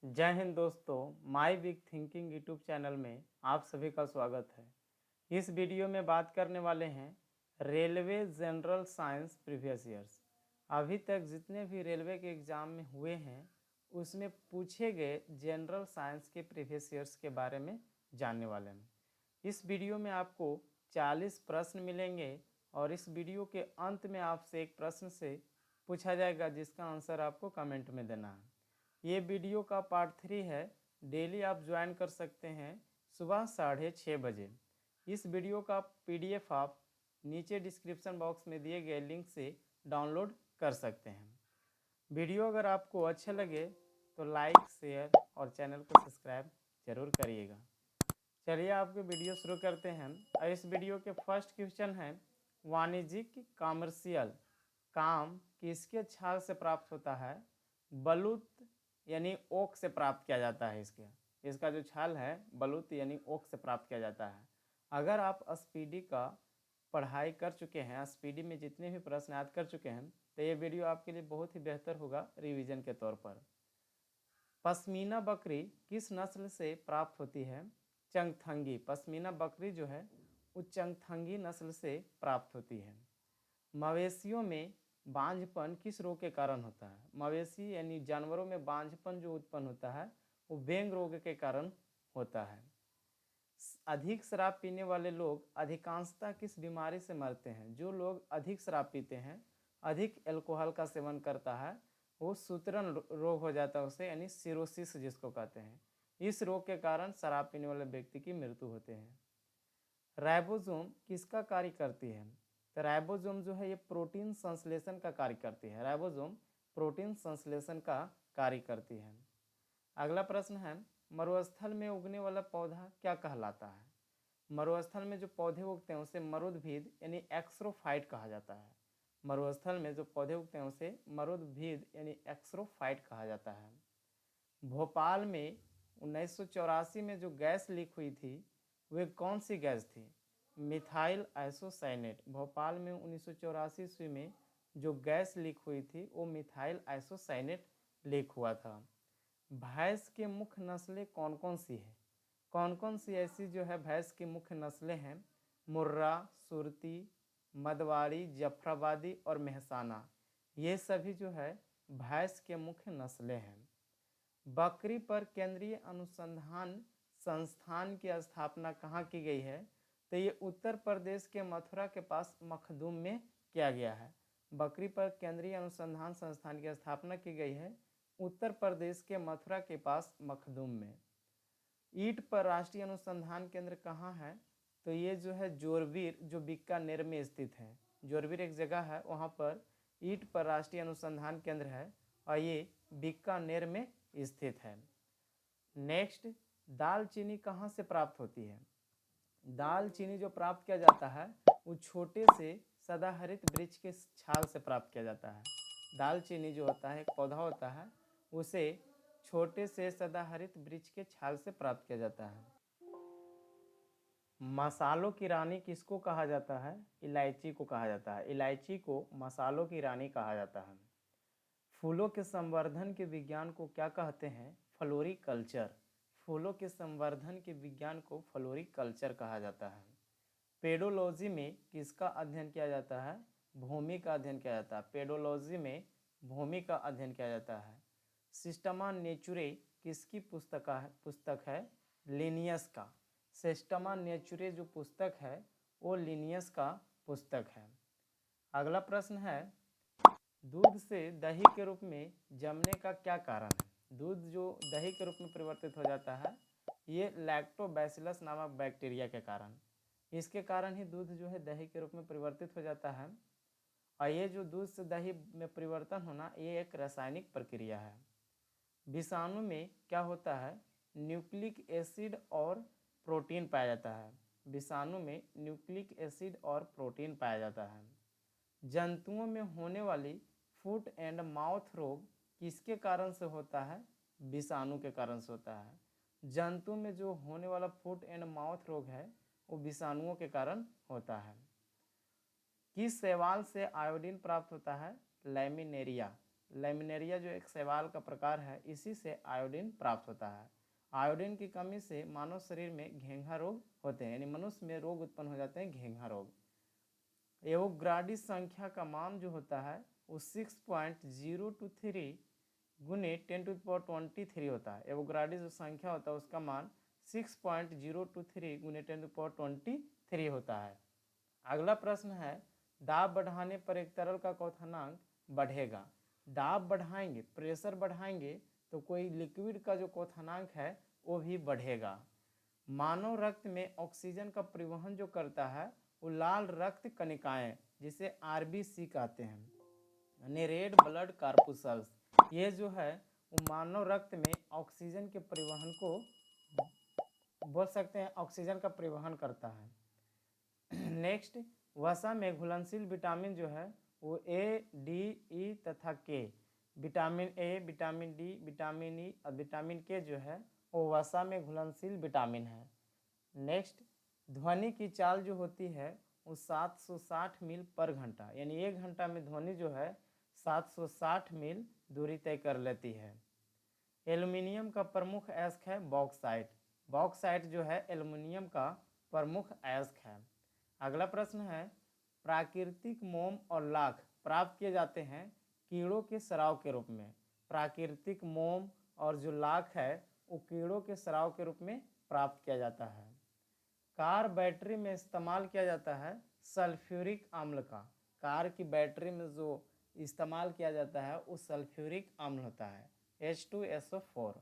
जय हिंद दोस्तों, my big thinking YouTube channel में आप सभी का स्वागत है। इस वीडियो में बात करने वाले हैं railway general science previous years. अभी तक जितने भी रेलवे के एग्ज़ाम में हुए हैं उसमें पूछे गए जनरल साइंस के प्रीवियस ईयर्स के बारे में जानने वाले हैं। इस वीडियो में आपको 40 प्रश्न मिलेंगे और इस वीडियो के अंत में आपसे एक प्रश्न से पूछा जाएगा जिसका आंसर आपको कमेंट में देना है। ये वीडियो का पार्ट 3 है। डेली आप ज्वाइन कर सकते हैं सुबह 6:30 बजे। इस वीडियो का PDF आप नीचे डिस्क्रिप्शन बॉक्स में दिए गए लिंक से डाउनलोड कर सकते हैं। वीडियो अगर आपको अच्छा लगे तो लाइक, शेयर और चैनल को सब्सक्राइब जरूर करिएगा। चलिए आपके वीडियो शुरू करते हैं। और इस वीडियो के फर्स्ट क्वेश्चन है, वाणिज्यिक कॉमर्शियल काम किसके छाल से प्राप्त होता है? बलूत यानी ओक से प्राप्त किया जाता है। इसका जो छाल है बलूत यानी ओक से प्राप्त किया जाता है। अगर आप स्पीडी का पढ़ाई कर चुके हैं, स्पीडी में जितने भी प्रश्न याद कर चुके हैं, तो ये वीडियो आपके लिए बहुत ही बेहतर होगा रिवीजन के तौर पर। पश्मीना बकरी किस नस्ल से प्राप्त होती है? चंगथंगी। पश्मीना बकरी जो है वो चंगथंगी नस्ल से प्राप्त होती है। मवेशियों में बांझपन किस रोग के कारण होता है? मवेशी यानी जानवरों में बांझपन जो उत्पन्न होता है वो बेंग रोग के कारण होता है। अधिक शराब पीने वाले लोग अधिकांशतः किस बीमारी से मरते हैं? जो लोग अधिक शराब पीते हैं, अधिक अल्कोहल का सेवन करता है, वो सूत्रण रोग हो जाता है उसे, यानी सिरोसिस जिसको कहते हैं। इस रोग के कारण शराब पीने वाले व्यक्ति की मृत्यु होते हैं। राइबोसोम किसका कार्य करती है? तो राइबोसोम जो है ये प्रोटीन संश्लेषण का कार्य करती है। राइबोसोम प्रोटीन संश्लेषण का कार्य करती है। अगला प्रश्न है, मरुस्थल में उगने वाला पौधा क्या कहलाता है? मरुस्थल में जो पौधे उगते हैं उसे मरुद्भिद यानी एक्सरोफाइट कहा जाता है। मरुस्थल में जो पौधे उगते हैं उसे मरुद्भिद यानी एक्सरोफाइट कहा जाता है। भोपाल में 1984 में जो गैस लीक हुई थी वे कौन सी गैस थी? Methyl isocyanate. भोपाल में 1984 ईस्वी में जो गैस लीक हुई थी वो मिथाइल आइसोसाइनेट लीक हुआ था। भैंस के मुख्य नस्लें कौन कौन सी है? कौन कौन सी ऐसी जो है भैंस की मुख्य नस्लें हैं? मुर्रा, सुरती, मदवाड़ी, जफराबादी और मेहसाना। ये सभी जो है भैंस के मुख्य नस्लें हैं। बकरी पर केंद्रीय अनुसंधान संस्थान की स्थापना कहाँ की गई है? तो ये उत्तर प्रदेश के मथुरा के पास मखदूम में किया गया है। बकरी पर केंद्रीय अनुसंधान संस्थान की स्थापना की गई है उत्तर प्रदेश के मथुरा के पास मखदूम में। ईंट पर राष्ट्रीय अनुसंधान केंद्र कहाँ है? तो ये जो है जोरवीर, जो बीकानेर में स्थित है। जोरवीर एक जगह है, वहाँ पर ईंट पर राष्ट्रीय अनुसंधान केंद्र है और ये बीकानेर में स्थित है। नेक्स्ट, दालचीनी कहाँ से प्राप्त होती है? दालचीनी जो प्राप्त किया जाता है वो छोटे से सदाहरित वृक्ष के छाल से प्राप्त किया जाता है। दालचीनी जो होता है एक पौधा होता है, उसे छोटे से सदाहरित वृक्ष के छाल से प्राप्त किया जाता है। मसालों की रानी किसको कहा जाता है? इलायची को कहा जाता है। इलायची को मसालों की रानी कहा जाता है। फूलों के संवर्धन के विज्ञान को क्या कहते हैं? फ्लोरिकल्चर। फूलों के संवर्धन के विज्ञान को फ्लोरिकल्चर कहा जाता है। पेडोलॉजी में किसका अध्ययन किया जाता है? भूमि का अध्ययन किया जाता है। पेडोलॉजी में भूमि का अध्ययन किया जाता है। सिस्टमा नेचुरे किसकी पुस्तक है? लिनियस का। सिस्टमा नेचुरे जो पुस्तक है वो लिनियस का पुस्तक है। अगला प्रश्न है, दूध से दही के रूप में जमने का क्या कारण है? दूध जो दही के रूप में परिवर्तित हो जाता है ये लैक्टोबैसिलस नामक बैक्टीरिया के कारण, इसके कारण ही दूध जो है दही के रूप में परिवर्तित हो जाता है। और ये जो दूध से दही में परिवर्तन होना ये एक रासायनिक प्रक्रिया है। विषाणु में क्या होता है? न्यूक्लिक एसिड और प्रोटीन पाया जाता है। विषाणु में न्यूक्लिक एसिड और प्रोटीन पाया जाता है। जंतुओं में होने वाली फुट एंड माउथ रोग किसके कारण से होता है? विषाणु के कारण से होता है। जंतु में जो होने वाला फुट एंड माउथ रोग है वो विषाणुओं के कारण होता है। किस शैवाल से आयोडीन प्राप्त होता है? लैमिनेरिया। लैमिनेरिया जो एक शैवाल का प्रकार है, इसी से आयोडीन प्राप्त होता है। आयोडीन की कमी से मानव शरीर में घेंघा रोग होते हैं, यानी मनुष्य में रोग उत्पन्न हो जाते हैं, घेंघा रोग। एवोग्राडिस संख्या का मान जो होता है वो 6.023 गुने 10⁻23 होता है। एवोग्राडिस जो संख्या होता है उसका मान 6.023 गुने 10⁻23 होता है। अगला प्रश्न है, दाब बढ़ाने पर एक तरल का क्वथनांक बढ़ेगा। दाब बढ़ाएंगे, प्रेशर बढ़ाएंगे तो कोई लिक्विड का जो क्वथनांक है वो भी बढ़ेगा। मानव रक्त में ऑक्सीजन का परिवहन जो करता है वो लाल रक्त कणिकाएं, जिसे आरबीसी कहते हैं, यानी रेड ब्लड कार्पुसल्स, ये जो है वो मानव रक्त में ऑक्सीजन के परिवहन को बोल सकते हैं, ऑक्सीजन का परिवहन करता है। नेक्स्ट, वसा में घुलनशील विटामिन जो है वो ए, डी, ई तथा के, vitamin A, vitamin D, vitamin E और विटामिन के जो है वो वसा में घुलनशील विटामिन है। नेक्स्ट, ध्वनि की चाल जो होती है वो 760 मील पर घंटा, यानी 1 घंटा में ध्वनि जो है 760 मील दूरी तय कर लेती है। एल्युमिनियम का प्रमुख अयस्क है बॉक्साइट। बॉक्साइट जो है एल्युमिनियम का प्रमुख अयस्क है। अगला प्रश्न है, प्राकृतिक मोम और लाख प्राप्त किए जाते हैं कीड़ों के स्राव के रूप में। प्राकृतिक मोम और जो लाख है वो कीड़ों के स्राव के रूप में प्राप्त किया जाता है। कार बैटरी में इस्तेमाल किया जाता है सल्फ्यूरिक अम्ल का। कार की बैटरी में जो इस्तेमाल किया जाता है वो सल्फ्यूरिक अम्ल होता है, H2SO4।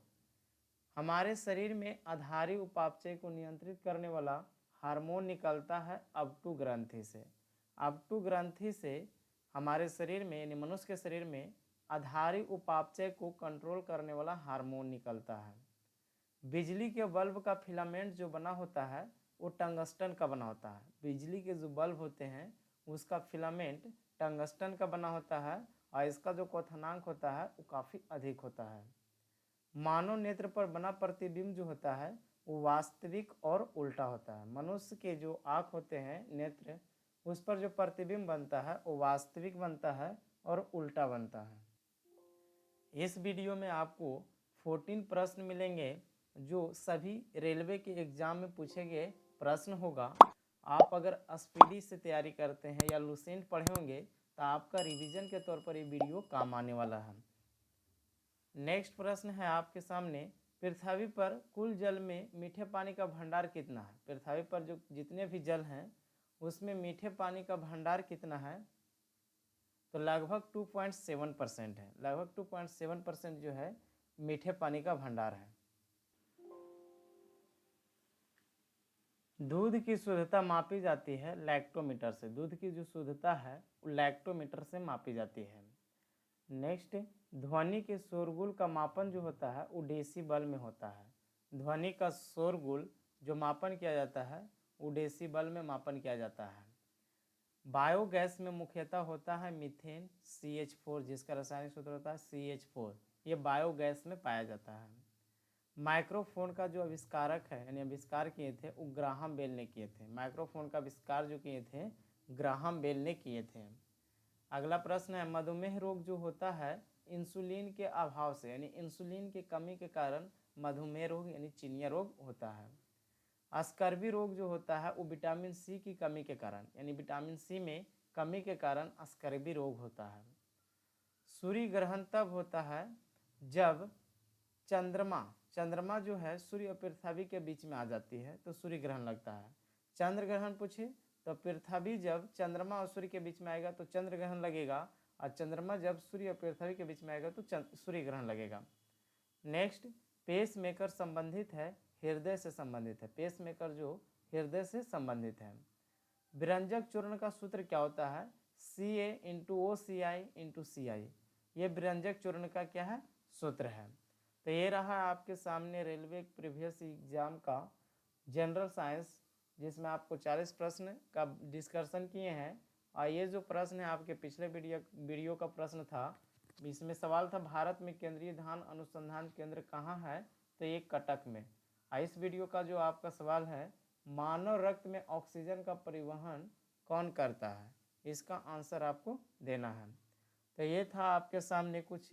हमारे शरीर में आधारी उपापचय को नियंत्रित करने वाला हार्मोन निकलता है अबटू ग्रंथि से। अबटू ग्रंथि से हमारे शरीर में, यानी मनुष्य के शरीर में आधारी उपापचय को कंट्रोल करने वाला हार्मोन निकलता है। बिजली के बल्ब का फिलामेंट जो बना होता है वो टंगस्टन का बना होता है। बिजली के जो बल्ब होते हैं उसका फिलामेंट टंगस्टन का बना होता है और इसका जो क्वथनांक होता है वो काफ़ी अधिक होता है। मानव नेत्र पर बना प्रतिबिंब जो होता है वो वास्तविक और उल्टा होता है। मनुष्य के जो आँख होते हैं, नेत्र, उस पर जो प्रतिबिंब बनता है वो वास्तविक बनता है और उल्टा बनता है। इस वीडियो में आपको 14 प्रश्न मिलेंगे जो सभी रेलवे के एग्जाम में पूछे गए प्रश्न होगा। आप अगर स्पीडी से तैयारी करते हैं या लुसेंट पढ़े होंगे तो आपका रिवीजन के तौर पर ये वीडियो काम आने वाला है। नेक्स्ट प्रश्न है आपके सामने, पृथ्वी पर कुल जल में मीठे पानी का भंडार कितना है। पृथ्वी पर जो जितने भी जल हैं उसमें मीठे पानी का भंडार कितना है, तो लगभग 2.7% है। लगभग 2.7% जो है मीठे पानी का भंडार है। दूध की शुद्धता मापी जाती है लैक्टोमीटर से। दूध की जो शुद्धता है वो लैक्टोमीटर से मापी जाती है। नेक्स्ट, ध्वनि के शोरगुल का मापन जो होता है वो डेसिबल में होता है। ध्वनि का शोरगुल जो मापन किया जाता है वो डेसिबल में मापन किया जाता है। बायोगैस में मुख्यतः होता है मीथेन, CH4, जिसका रासायनिक सूत्र होता है CH4। ये बायोगैस में पाया जाता है। माइक्रोफोन का जो आविष्कारक है, यानी आविष्कार किए थे, वो ग्राहम बेल ने किए थे। माइक्रोफोन का आविष्कार जो किए थे ग्राहम बेल ने किए थे। अगला प्रश्न है, मधुमेह रोग जो होता है इंसुलिन के अभाव से, यानी इंसुलिन की कमी के कारण मधुमेह रोग यानी चिनिया रोग होता है। स्कर्वी रोग जो होता है वो विटामिन सी की कमी के कारण, यानी विटामिन सी में कमी के कारण स्कर्वी रोग होता है। सूर्य ग्रहण तब होता है जब चंद्रमा जो है सूर्य और पृथ्वी के बीच में आ जाती है तो सूर्य ग्रहण लगता है। चंद्र ग्रहण पूछे तो पृथ्वी जब चंद्रमा और सूर्य के बीच में आएगा तो चंद्र ग्रहण लगेगा, और चंद्रमा जब सूर्य और पृथ्वी के बीच में आएगा तो सूर्य ग्रहण लगेगा। नेक्स्ट, पेस मेकर संबंधित है हृदय से संबंधित है। पेस मेकर जो हृदय से संबंधित है। विरंजक चूर्ण का सूत्र क्या होता है, Ca/OCi/Ci। ये विरंजक चूर्ण का क्या है, सूत्र है। तो ये रहा आपके सामने रेलवे प्रीवियस एग्जाम का जनरल साइंस, जिसमें आपको 40 प्रश्न का डिस्कशन किए हैं। और ये जो प्रश्न है आपके पिछले वीडियो का प्रश्न था, इसमें सवाल था भारत में केंद्रीय धान अनुसंधान केंद्र कहाँ है, तो ये कटक में। इस वीडियो का जो आपका सवाल है, मानव रक्त में ऑक्सीजन का परिवहन कौन करता है, इसका आंसर आपको देना है। तो ये था आपके सामने कुछ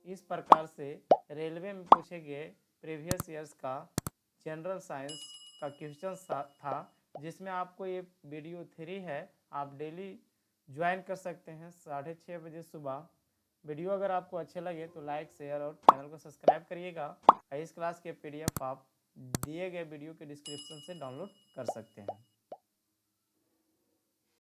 इस प्रकार से रेलवे में पूछे गए प्रीवियस ईयर्स का जनरल साइंस का क्वेश्चन था, जिसमें आपको ये वीडियो 3 है, आप डेली ज्वाइन कर सकते हैं 6:30 बजे सुबह। वीडियो अगर आपको अच्छे लगे तो लाइक शेयर और चैनल को सब्सक्राइब करिएगा। इस क्लास के PDF आप दिए गए वीडियो के डिस्क्रिप्शन से डाउनलोड कर सकते हैं।